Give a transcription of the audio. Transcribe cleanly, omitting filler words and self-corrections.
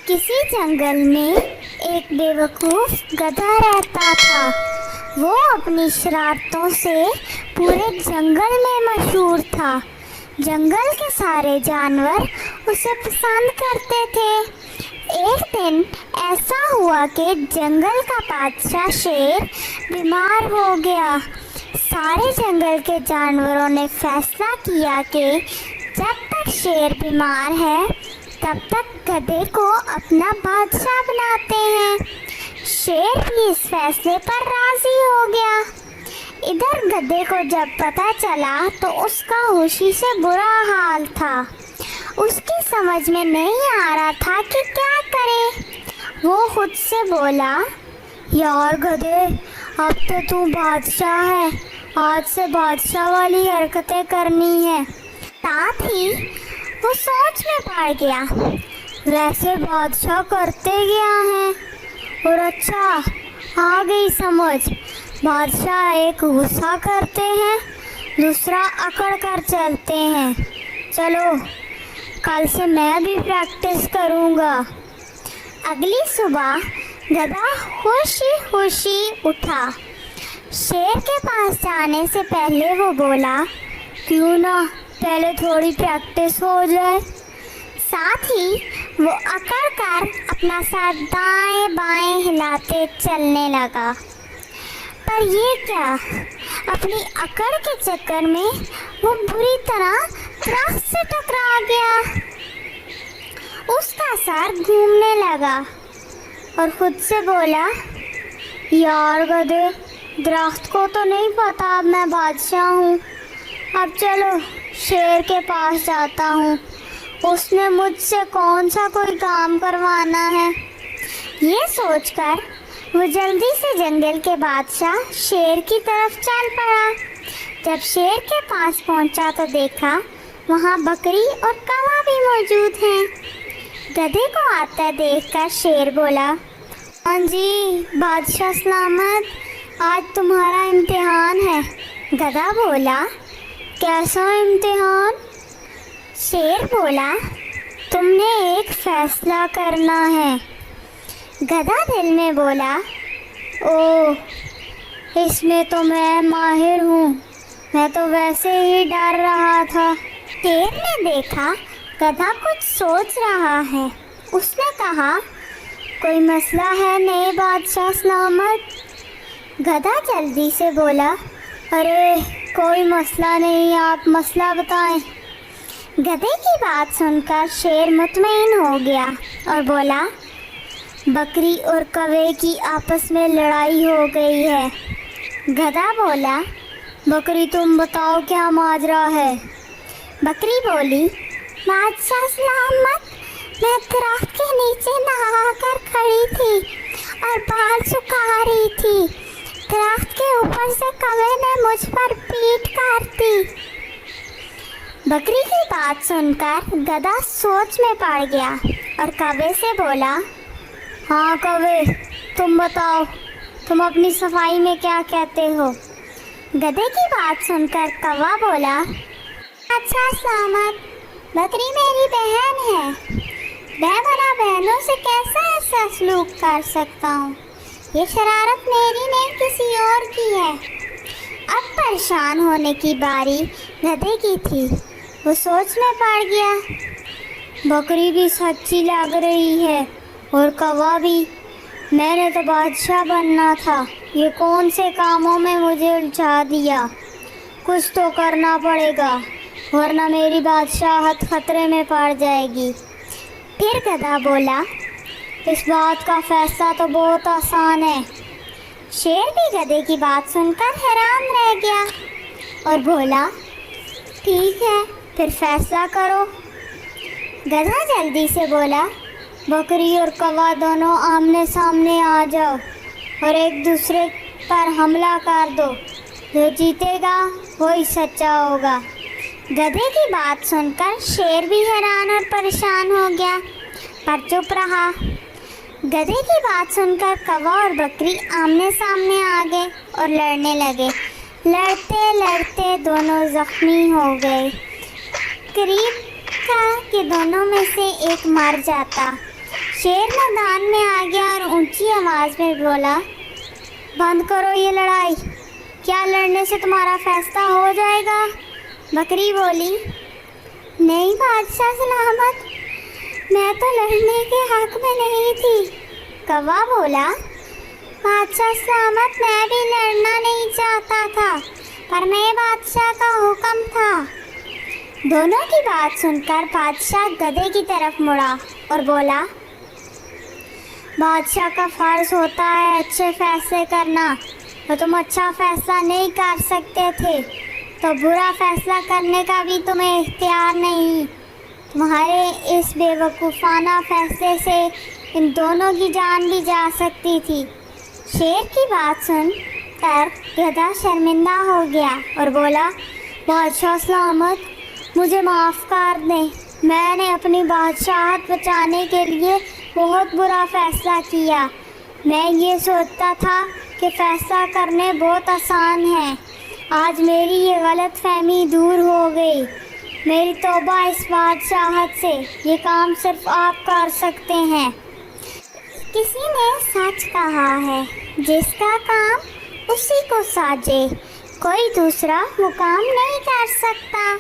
किसी जंगल में एक बेवकूफ गधा रहता था। वो अपनी शरारतों से पूरे जंगल में मशहूर था। जंगल के सारे जानवर उसे पसंद करते थे। एक दिन ऐसा हुआ कि जंगल का बादशाह शेर बीमार हो गया। सारे जंगल के जानवरों ने फैसला किया कि जब तक शेर बीमार है तब तक गधे को अपना बादशाह बनाते हैं। शेर भी इस फैसले पर राजी हो गया। इधर गधे को जब पता चला तो उसका खुशी से बुरा हाल था। उसकी समझ में नहीं आ रहा था कि क्या करे। वो खुद से बोला, यार गधे, अब तो तू बादशाह है, आज से बादशाह वाली हरकतें करनी है। साथ ही वो सोच में पड़ गया, वैसे बादशाह करते क्या है। और अच्छा, आ गई समझ, बादशाह एक गुस्सा करते हैं, दूसरा अकड़ कर चलते हैं। चलो, कल से मैं भी प्रैक्टिस करूँगा। अगली सुबह गधा खुशी खुशी उठा। शेर के पास जाने से पहले वो बोला, क्यों ना पहले थोड़ी प्रैक्टिस हो जाए। साथ ही वो अकड़ कर अपना सर दाएं बाएं हिलाते चलने लगा। पर ये क्या, अपनी अकड़ के चक्कर में वो बुरी तरह दरख्त से टकरा गया। उसका सर घूमने लगा और खुद से बोला, यार गधे, दरख्त को तो नहीं पता अब मैं बादशाह हूँ। अब चलो शेर के पास जाता हूँ, उसने मुझसे कौन सा कोई काम करवाना है। ये सोचकर वो जल्दी से जंगल के बादशाह शेर की तरफ चल पड़ा। जब शेर के पास पहुँचा तो देखा वहाँ बकरी और कौवा भी मौजूद हैं। गधे को आता देखकर शेर बोला, हाँ जी बादशाह सलामत, आज तुम्हारा इम्तिहान है। गधा बोला, कैसा इम्तिहान? शेर बोला, तुमने एक फैसला करना है। गधा दिल में बोला, ओह, इसमें तो मैं माहिर हूँ, मैं तो वैसे ही डर रहा था। शेर ने देखा गधा कुछ सोच रहा है। उसने कहा, कोई मसला है नए बादशाह सलामत? गधा जल्दी से बोला, अरे कोई मसला नहीं, आप मसला बताएं। गधे की बात सुनकर शेर मुतमईन हो गया और बोला, बकरी और कौवे की आपस में लड़ाई हो गई है। गधा बोला, बकरी तुम बताओ क्या माजरा है। बकरी बोली, बादशाह सलामत, मैं दरख्त के नीचे नहाकर खड़ी थी और बाल सुखा रही थी। दरख्त के ऊपर से कौवे ने मुझ पर पीठ कर दी। बकरी की बात सुनकर गधा सोच में पड़ गया और कौवे से बोला, हाँ कौवे, तुम बताओ, तुम अपनी सफाई में क्या कहते हो। गधे की बात सुनकर कौवा बोला, अच्छा सलामत, बकरी मेरी बहन है, मैं भला बहनों से कैसा ऐसा सलूक कर सकता हूँ। ये शरारत मेरी नहीं किसी और की है। अब परेशान होने की बारी गधे की थी। वो सोच में पड़ गया, बकरी भी सच्ची लग रही है और कौवा भी। मैंने तो बादशाह बनना था, ये कौन से कामों में मुझे उलझा दिया। कुछ तो करना पड़ेगा वरना मेरी बादशाहत खतरे में पड़ जाएगी। फिर गधा बोला, इस बात का फैसला तो बहुत आसान है। शेर भी गधे की बात सुनकर हैरान रह गया और बोला, ठीक है, फिर फैसला करो। गधा जल्दी से बोला, बकरी और कौवा दोनों आमने सामने आ जाओ और एक दूसरे पर हमला कर दो। जो जीतेगा वही सच्चा होगा। गधे की बात सुनकर शेर भी हैरान और परेशान हो गया पर चुप रहा। गधे की बात सुनकर कौवा और बकरी आमने सामने आ गए और लड़ने लगे। लड़ते लड़ते दोनों जख्मी हो गए। करीब था कि दोनों में से एक मर जाता। शेर मैदान में आ गया और ऊंची आवाज में बोला, बंद करो ये लड़ाई, क्या लड़ने से तुम्हारा फैसला हो जाएगा? बकरी बोली, नहीं बादशाह सलामत, मैं तो लड़ने के हक में नहीं थी। कौवा बोला, बादशाह सलामत, मैं भी लड़ना नहीं चाहता था, पर मैं बादशाह का हुक्म था। दोनों की बात सुनकर बादशाह गधे की तरफ मुड़ा और बोला, बादशाह का फर्ज होता है अच्छे फैसले करना, तो तुम अच्छा फैसला नहीं कर सकते थे, तो बुरा फैसला करने का भी तुम्हें इख्तियार नहीं। तुम्हारे इस बेवकूफ़ाना फैसले से इन दोनों की जान भी जा सकती थी। शेर की बात सुन कर गधा शर्मिंदा हो गया और बोला, बादशाह सलामत, मुझे माफ़ कर दें, मैंने अपनी बादशाहत बचाने के लिए बहुत बुरा फ़ैसला किया। मैं ये सोचता था कि फ़ैसला करने बहुत आसान है। आज मेरी ये गलत फहमी दूर हो गई। मेरी तौबा इस बादशाहत से, ये काम सिर्फ आप कर सकते हैं। किसी ने सच कहा है, जिसका काम उसी को साजे, कोई दूसरा वो काम नहीं कर सकता।